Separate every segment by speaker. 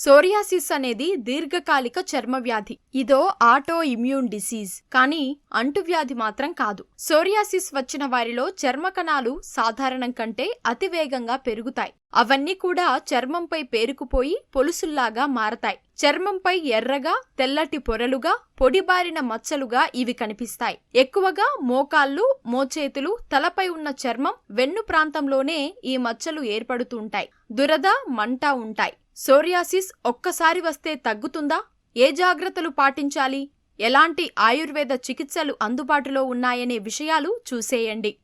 Speaker 1: Psoriasis అనేది దీర్ఘకాలిక చర్మ వ్యాధి. ఇదో ఆటో ఇమ్యూన్ డిసీజ్, కానీ అంటువ్యాధి మాత్రం కాదు. సోరియాసిస్ వచ్చిన వారిలో చర్మ కణాలు సాధారణం కంటే అతివేగంగా పెరుగుతాయి. అవన్నీ కూడా చర్మంపై పేరుకుపోయి పొలుసుల్లాగా మారతాయి. చర్మంపై ఎర్రగా, తెల్లటి పొరలుగా, పొడిబారిన మచ్చలుగా ఇవి కనిపిస్తాయి. ఎక్కువగా మోకాళ్ళు, మోచేతులు, తలపై ఉన్న చర్మం, వెన్ను ప్రాంతంలోనే ఈ మచ్చలు ఏర్పడుతుంటాయి. దురద, మంట ఉంటాయి. సోరియాసిస్ ఒక్కసారి వస్తే తగ్గుతుందా? ఏ జాగ్రత్తలు పాటించాలి? ఎలాంటి ఆయుర్వేద చికిత్సలు అందుబాటులో ఉన్నాయనే విషయాలు చూసేయండి.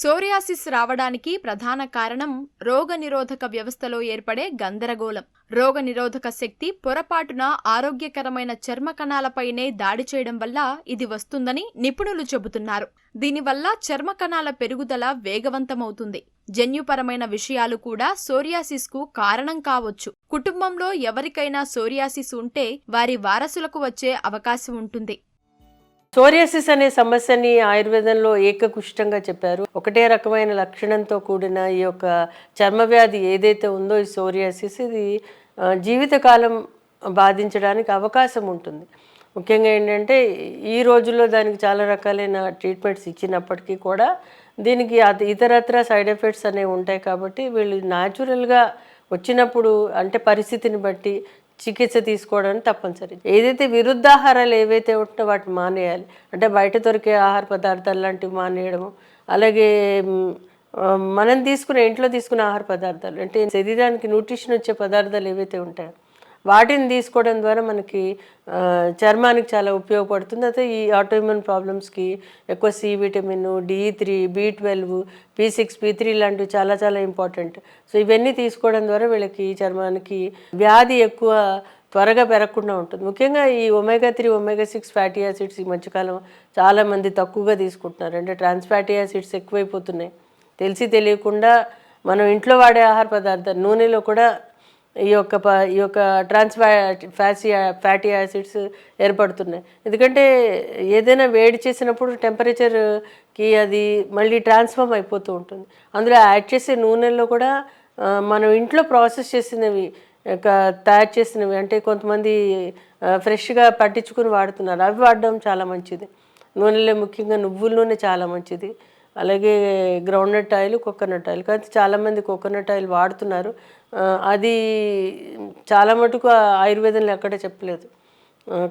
Speaker 1: సోరియాసిస్ రావడానికి ప్రధాన కారణం రోగనిరోధక వ్యవస్థలో ఏర్పడే గందరగోళం. రోగనిరోధక శక్తి పొరపాటున ఆరోగ్యకరమైన చర్మ కణాలపైనే దాడి చేయడం వల్ల ఇది వస్తుందని నిపుణులు చెబుతున్నారు. దీనివల్ల చర్మ కణాల పెరుగుదల వేగవంతమవుతుంది. జన్యుపరమైన విషయాలు కూడా సోరియాసిస్కు కారణం కావచ్చు. కుటుంబంలో ఎవరికైనా సోరియాసిస్ ఉంటే వారి వారసులకు వచ్చే అవకాశం ఉంటుంది.
Speaker 2: సోరియాసిస్ అనే సమస్యని ఆయుర్వేదంలో ఏకకుష్టంగా చెప్పారు. ఒకటే రకమైన లక్షణంతో కూడిన ఈ యొక్క చర్మవ్యాధి ఏదైతే ఉందో ఈ సోరియాసిస్, ఇది జీవితకాలం బాధించడానికి అవకాశం ఉంటుంది. ముఖ్యంగా ఏంటంటే ఈ రోజుల్లో దానికి చాలా రకాలైన ట్రీట్మెంట్స్ ఇచ్చినప్పటికీ కూడా దీనికి ఇతరత్ర సైడ్ ఎఫెక్ట్స్ అనేవి ఉంటాయి. కాబట్టి వీళ్ళు న్యాచురల్గా వచ్చినప్పుడు అంటే పరిస్థితిని బట్టి చికిత్స తీసుకోవడానికి తప్పనిసరి. ఏదైతే విరుద్ధాహారాలు ఏవైతే ఉంటుందో వాటిని మానేయాలి. అంటే బయట దొరికే ఆహార పదార్థాలు లాంటివి మానేయడము, అలాగే మనం తీసుకునే ఇంట్లో తీసుకునే ఆహార పదార్థాలు అంటే శరీరానికి న్యూట్రిషన్ వచ్చే పదార్థాలు ఏవైతే ఉంటాయో వాటిని తీసుకోవడం ద్వారా మనకి చర్మానికి చాలా ఉపయోగపడుతుంది. అయితే ఈ ఆటోఇమ్యూన్ ప్రాబ్లమ్స్కి ఎక్కువ C vitamin, D3, B12, P6, P3 లాంటివి చాలా చాలా ఇంపార్టెంట్. సో ఇవన్నీ తీసుకోవడం ద్వారా వీళ్ళకి చర్మానికి వ్యాధి ఎక్కువ త్వరగా పెరగకుండా ఉంటుంది. ముఖ్యంగా ఈ omega-3, omega-6 ఫ్యాటీ యాసిడ్స్ ఈ మధ్యకాలం చాలామంది తక్కువగా తీసుకుంటున్నారు. అంటే ట్రాన్స్ ఫ్యాటీ యాసిడ్స్ ఎక్కువైపోతున్నాయి. తెలిసి తెలియకుండా మనం ఇంట్లో వాడే ఆహార పదార్థాలు నూనెలో కూడా ఈ యొక్క ట్రాన్స్ ఫ్యాటీ యాసిడ్స్ ఏర్పడుతున్నాయి. ఎందుకంటే ఏదైనా వేడి చేసినప్పుడు టెంపరేచర్కి అది మళ్ళీ ట్రాన్స్ఫార్మ్ అయిపోతూ ఉంటుంది. అందులో యాడ్ చేసే నూనెల్లో కూడా మనం ఇంట్లో ప్రాసెస్ చేసినవి తయారు చేసినవి అంటే కొంతమంది ఫ్రెష్గా పట్టించుకుని వాడుతున్నారు. అవి వాడడం చాలా మంచిది. నూనెలో ముఖ్యంగా నువ్వుల నూనె చాలా మంచిది. అలాగే గ్రౌండ్నట్ ఆయిల్, కోకోనట్ ఆయిల్. కానీ చాలామంది కోకోనట్ ఆయిల్ వాడుతున్నారు. అది చాలా మటుకు ఆయుర్వేదంలో ఎక్కడ చెప్పలేదు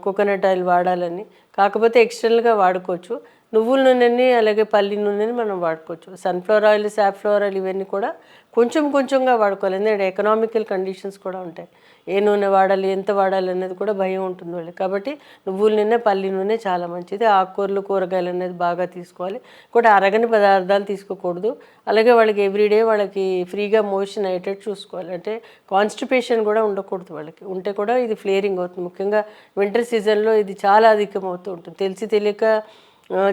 Speaker 2: కోకోనట్ ఆయిల్ వాడాలని. కాకపోతే ఎక్స్టర్నల్గా వాడుకోవచ్చు. నువ్వుల నూనెని అలాగే పల్లి నూనెని మనం వాడుకోవచ్చు. సన్ఫ్లవర్ ఆయిల్, సాఫ్లవర్ ఆయిల్ ఇవన్నీ కూడా కొంచెంగా వాడుకోవాలి. ఎందుకంటే ఎకనామికల్ కండిషన్స్ కూడా ఉంటాయి. ఏ నూనె వాడాలి, ఎంత వాడాలి అనేది కూడా భయం ఉంటుంది వాళ్ళకి. కాబట్టి నువ్వుల నూనె, పల్లి నూనె చాలా మంచిది. ఆకుకూరలు, కూరగాయలు అనేది బాగా తీసుకోవాలి. కూడా అరగని పదార్థాలు తీసుకోకూడదు. అలాగే వాళ్ళకి ఎవ్రీడే వాళ్ళకి ఫ్రీగా మోషన్ అయ్యేటట్టు చూసుకోవాలి. అంటే కాన్స్టిపేషన్ కూడా ఉండకూడదు వాళ్ళకి. ఉంటే కూడా ఇది ఫ్లేరింగ్ అవుతుంది. ముఖ్యంగా వింటర్ సీజన్లో ఇది చాలా అధికం అవుతూ ఉంటుంది. తెలిసి తెలియక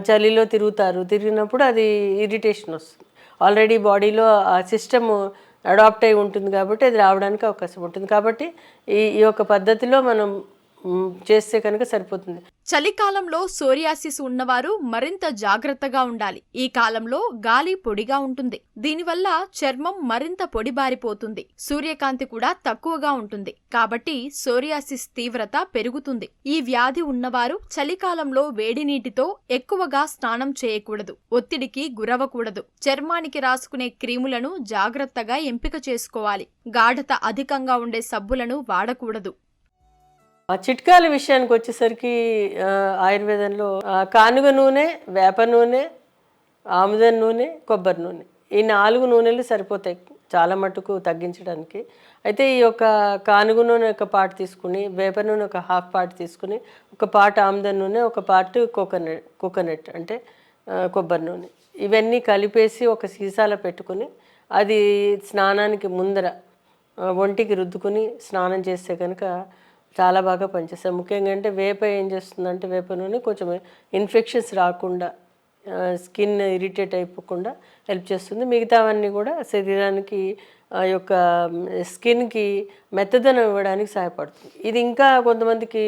Speaker 2: చలిలో తిరిగినప్పుడు అది ఇరిటేషన్ వస్తుంది. ఆల్రెడీ బాడీలో ఆ సిస్టమ్ అడాప్ట్ అయి ఉంటుంది కాబట్టి అది రావడానికి అవకాశం ఉంటుంది. కాబట్టి ఈ యొక్క పద్ధతిలో మనం చేస్తే కనుక సరిపోతుంది.
Speaker 1: చలికాలంలో సోరియాసిస్ ఉన్నవారు మరింత జాగ్రత్తగా ఉండాలి. ఈ కాలంలో గాలి పొడిగా ఉంటుంది. దీనివల్ల చర్మం మరింత పొడిబారిపోతుంది. సూర్యకాంతి కూడా తక్కువగా ఉంటుంది. కాబట్టి సోరియాసిస్ తీవ్రత పెరుగుతుంది. ఈ వ్యాధి ఉన్నవారు చలికాలంలో వేడి నీటితో ఎక్కువగా స్నానం చేయకూడదు. ఒత్తిడికి గురవకూడదు. చర్మానికి రాసుకునే క్రీములను జాగ్రత్తగా ఎంపిక చేసుకోవాలి. గాఢత అధికంగా ఉండే సబ్బులను వాడకూడదు.
Speaker 2: ఆ చిట్కాల విషయానికి వచ్చేసరికి ఆయుర్వేదంలో కానుగ నూనె, వేప నూనె, ఆముదం నూనె, కొబ్బరి నూనె ఈ 4 నూనెలు సరిపోతాయి చాలా మటుకు తగ్గించడానికి. అయితే ఈ యొక్క కానుగ నూనె ఒక పార్ట్ తీసుకుని, వేప నూనె ఒక హాఫ్ పార్ట్ తీసుకుని, ఒక పార్ట్ ఆముదం నూనె, ఒక పార్ట్ కోకోనట్ అంటే కొబ్బరి నూనె ఇవన్నీ కలిపేసి ఒక సీసాలో పెట్టుకుని అది స్నానానికి ముందర ఒంటికి రుద్దుకుని స్నానం చేస్తే కనుక చాలా బాగా పనిచేస్తాయి. ముఖ్యంగా అంటే వేప ఏం చేస్తుందంటే వేప నూనె కొంచెం ఇన్ఫెక్షన్స్ రాకుండా, స్కిన్ ఇరిటేట్ అయిపోకుండా హెల్ప్ చేస్తుంది. మిగతావన్నీ కూడా శరీరానికి యొక్క స్కిన్కి మెత్తదనం ఇవ్వడానికి సహాయపడుతుంది. ఇది ఇంకా కొంతమందికి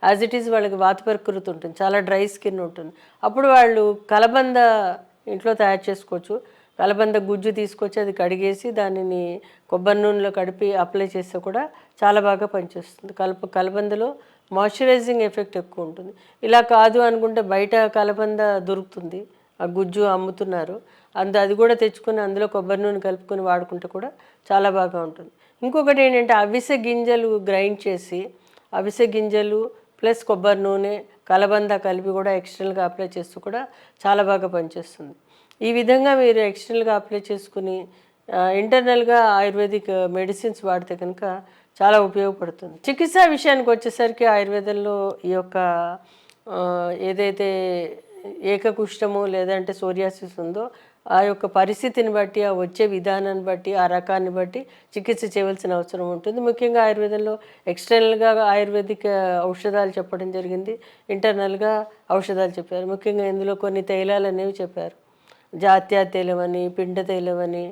Speaker 2: యాజ్ ఇట్ ఈజ్ వాళ్ళకి వాత ప్రకృతి ఉంటుంది, చాలా డ్రై స్కిన్ ఉంటుంది. అప్పుడు వాళ్ళు కలబంద ఇంట్లో తయారు చేసుకోవచ్చు. కలబంద గుజ్జు తీసుకొచ్చి అది కడిగేసి దానిని కొబ్బరి నూనెలో కడిపి అప్లై చేస్తే కూడా చాలా బాగా పనిచేస్తుంది. కలబందలో మాయిశ్చరైజింగ్ ఎఫెక్ట్ ఎక్కువ ఉంటుంది. ఇలా కాదు అనుకుంటే బయట కలబంద దొరుకుతుంది, ఆ గుజ్జు అమ్ముతున్నారు, అది కూడా తెచ్చుకొని అందులో కొబ్బరి నూనె కలుపుకొని వాడుకుంటే కూడా చాలా బాగా ఉంటుంది. ఇంకొకటి ఏంటంటే అవిసె గింజలు గ్రైండ్ చేసి, అవిసె గింజలు ప్లస్ కొబ్బరి నూనె కలబంద కలిపి కూడా ఎక్స్టర్నల్గా అప్లై చేస్తూ కూడా చాలా బాగా పనిచేస్తుంది. ఈ విధంగా మీరు ఎక్స్టర్నల్గా అప్లై చేసుకుని ఇంటర్నల్గా ఆయుర్వేదిక్ మెడిసిన్స్ వాడితే కనుక చాలా ఉపయోగపడుతుంది. చికిత్సా విషయానికి వచ్చేసరికి ఆయుర్వేదంలో ఈ యొక్క ఏదైతే ఏకకుష్టము లేదంటే సోరియాసిస్ ఉందో ఆ యొక్క పరిస్థితిని బట్టి, ఆ వచ్చే విధానాన్ని బట్టి, ఆ రకాన్ని బట్టి చికిత్స చేయవలసిన అవసరం ఉంటుంది. ముఖ్యంగా ఆయుర్వేదంలో ఎక్స్టర్నల్గా ఆయుర్వేదిక్ ఔషధాలు చెప్పడం జరిగింది, ఇంటర్నల్గా ఔషధాలు చెప్పారు. ముఖ్యంగా ఇందులో కొన్ని తైలాలు అనేవి చెప్పారు. జాత్యా తైలం అని, పిండ తైలం అని,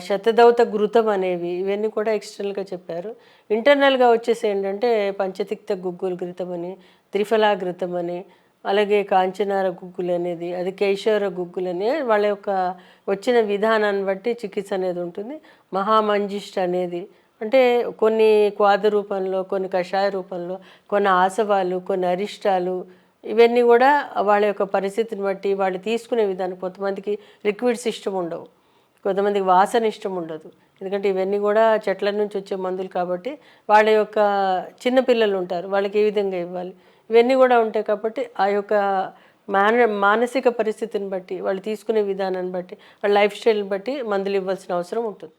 Speaker 2: శతదౌత ఘృతం అనేవి, ఇవన్నీ కూడా ఎక్స్టర్నల్గా చెప్పారు. ఇంటర్నల్గా వచ్చేసి ఏంటంటే పంచతిక్త గుగ్గులు ఘృతం అని, త్రిఫలా ఘృతం అని, అలాగే కాంచనార గుగ్గులు అనేది, అది కేశవర గుగ్గులు అని, వాళ్ళ యొక్క వచ్చిన విధానాన్ని బట్టి చికిత్స అనేది ఉంటుంది. మహామంజిష్ట అనేది అంటే కొన్ని క్వాద రూపంలో, కొన్ని కషాయ రూపంలో, కొన్ని ఆసవాలు, కొన్ని అరిష్టాలు, ఇవన్నీ కూడా వాళ్ళ యొక్క పరిస్థితిని బట్టి వాళ్ళు తీసుకునే విధానం. కొంతమందికి లిక్విడ్స్ ఇష్టం ఉండవు, కొంతమందికి వాసన ఇష్టం ఉండదు, ఎందుకంటే ఇవన్నీ కూడా చెట్ల నుంచి వచ్చే మందులు కాబట్టి. వాళ్ళ యొక్క చిన్నపిల్లలు ఉంటారు, వాళ్ళకి ఏ విధంగా ఇవ్వాలి, ఇవన్నీ కూడా ఉంటాయి కాబట్టి ఆ యొక్క మానసిక పరిస్థితిని బట్టి, వాళ్ళు తీసుకునే విధానాన్ని బట్టి, వాళ్ళ లైఫ్ స్టైల్ని బట్టి మందులు ఇవ్వాల్సిన అవసరం ఉంటుంది.